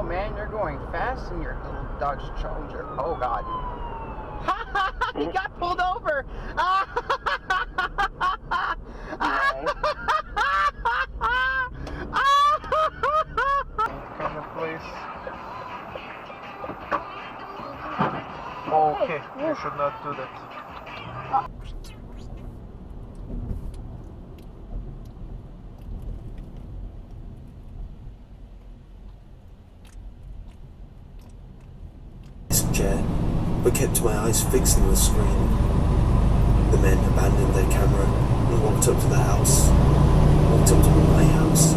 man, you're going fast in your little Dodge Challenger. Oh, God. He got pulled over. Camera, please. Okay, you should not do that. Chair, but kept my eyes fixed on the screen. The men abandoned their camera and walked up to the house, walked up to my house.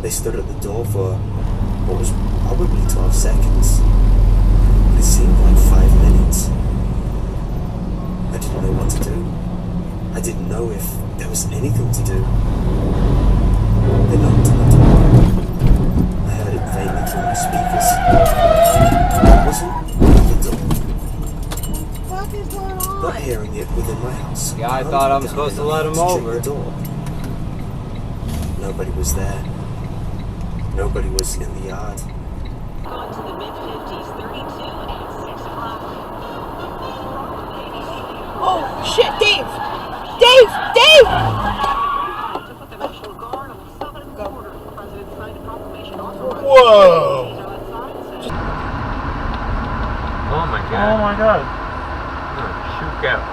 They stood at the door for what was probably 12 seconds, but it seemed like 5 minutes. I didn't know what to do. I didn't know if there was anything to do. They knocked on the door. I heard it faintly through my speakers. It wasn't the door. What is going on? Not hearing it within my house. Yeah, I thought I was supposed to let him over. The door. Nobody was there. Nobody was in the yard. Going to the mid-50s, 32 at 6 o'clock. Oh, shit, Dave! Dave! Dave! Whoa! Oh my god. Oh my god. Shoot out.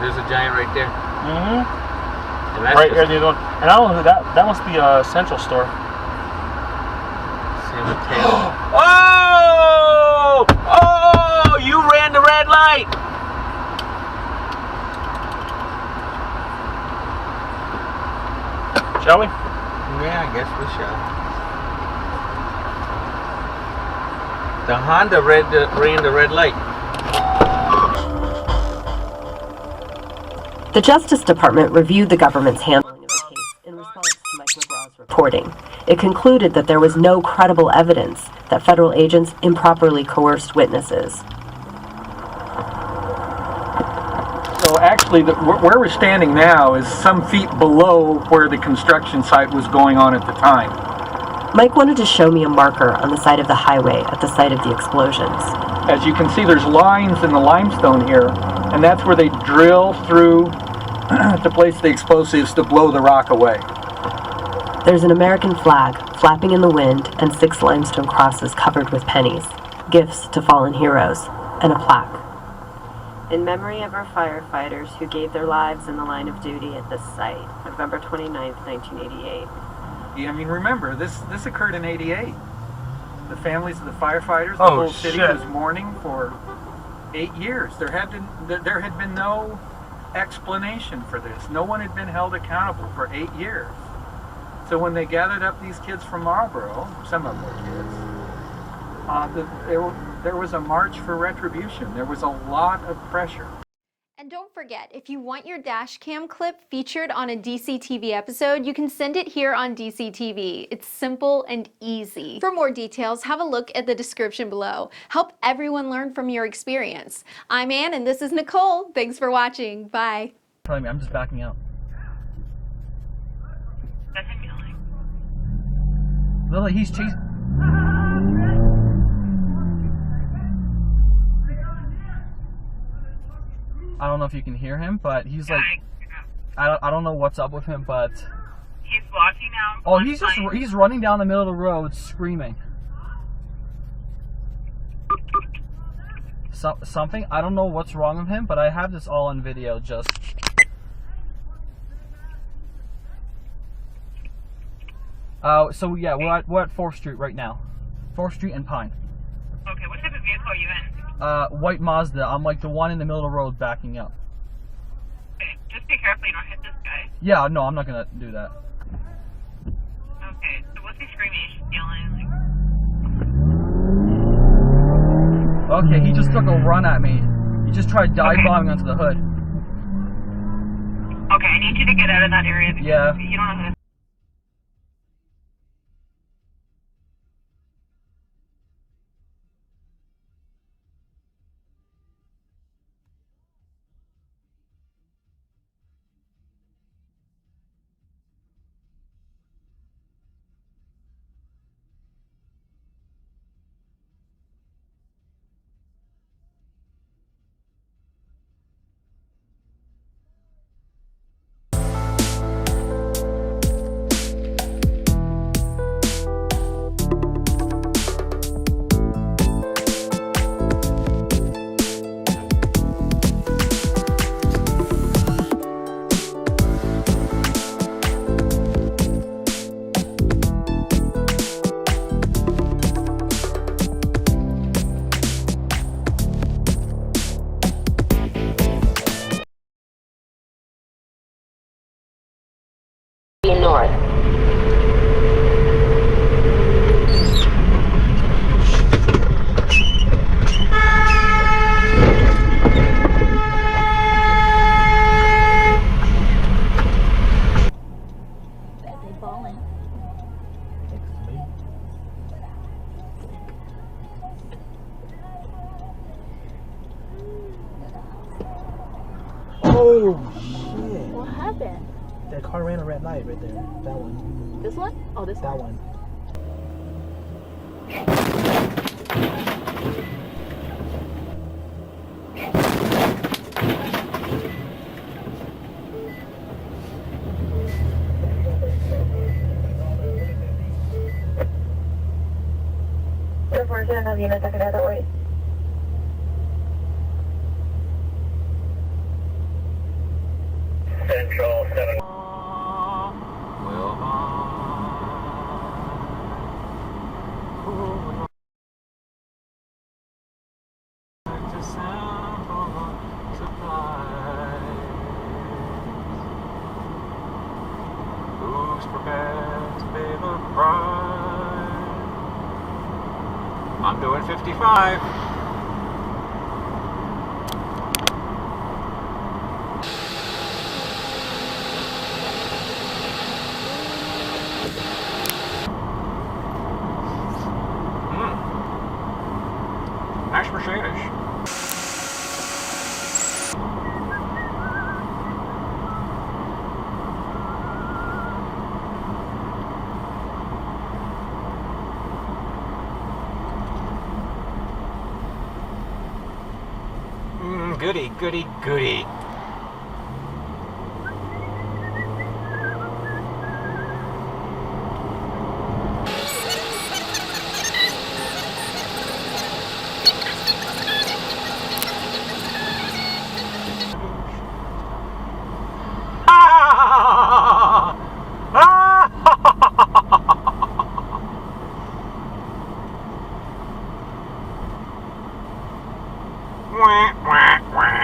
There's a giant right there. Mm-hmm. And that's Right here, the other one. And I don't know who that must be a Central Store. San Mateo. Oh! Oh! You ran the red light! Shall we? Yeah, I guess we shall. The Honda ran the red light. The Justice Department reviewed the government's handling of the case in response to Mike McGraw's reporting. It concluded that there was no credible evidence that federal agents improperly coerced witnesses. So actually, where we're standing now is some feet below where the construction site was going on at the time. Mike wanted to show me a marker on the side of the highway at the site of the explosions. As you can see, there's lines in the limestone here, and that's where they drill through to place the explosives to blow the rock away. There's an American flag flapping in the wind and 6 limestone crosses covered with pennies, gifts to fallen heroes, and a plaque. In memory of our firefighters who gave their lives in the line of duty at this site, November 29th, 1988. I mean, remember, this occurred in '88. The families of the firefighters, the Oh, whole city shit. was mourning for 8 years. There had been no explanation for this. No one had been held accountable for 8 years. So when they gathered up these kids from Marlboro, some of them were kids, there was a march for retribution. There was a lot of pressure. And don't forget, if you want your Dashcam clip featured on a DCTV episode, you can send it here on DCTV. It's simple and easy. For more details, have a look at the description below. Help everyone learn from your experience. I'm Ann and this is Nicole. Thanks for watching. Bye. I'm just backing out. Lily, he's chasing. I don't know if you can hear him, but he's like, I don't know what's up with him, but he's walking down. Oh, he's running down the middle of the road screaming. Something, I don't know what's wrong with him, but I have this all on video. Just so yeah, we're at 4th Street right now. 4th Street and Pine. Okay, what type of vehicle are you in? White Mazda. I'm like the one in the middle of the road backing up. Okay, just be careful you don't hit this guy. Yeah, no, I'm not gonna do that. Okay, so what's he screaming? He's just yelling like... Okay, he just took a run at me. He just tried dive bombing onto the hood. Okay, I need you to get out of that area because Yeah. you don't know who... north. Oh shit. What happened? That car ran a red light right there. That one. This one? Oh, this That one. one. Central 7. Who's prepared to pay the price? I'm doing 55. Mashed potatoes. Goody, goody, goody. Wah, wah, wah.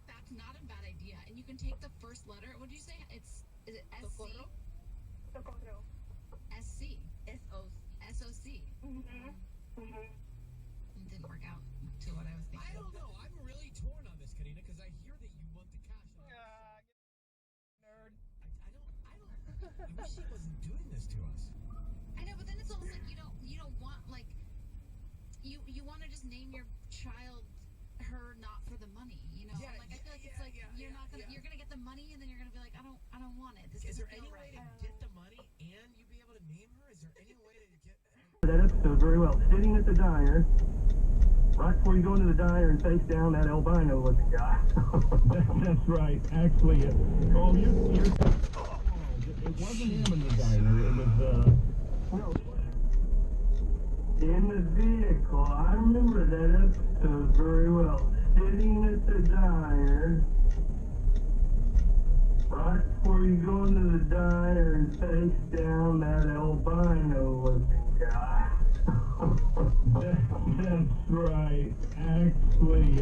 That's not a bad idea. And you can take the first letter. What did you say? Is it SC? Socorro. SC. SOC. SOC. It didn't work out to what I was thinking. I don't know. I'm really torn on this, Karina, because I hear that you want the cash. Nerd. I wish he wasn't doing this to us. I know, but then it's almost like you don't want like you want to just name your child her not for the money, you know? Yeah, like I feel like it's like you're gonna get the money and then you're gonna be like, I don't want it. This Is doesn't there any feel way right. to get the money and you be able to name her? Is there any way to get That episode very well. Sitting at the diner, right before you go into the diner and face down that albino looking guy. That's right. Actually, it wasn't him in the diner. It was, No. In the vehicle, I remember that episode very well. Sitting at the diner, right before you go into the diner and face down that albino looking guy. that's right. Actually,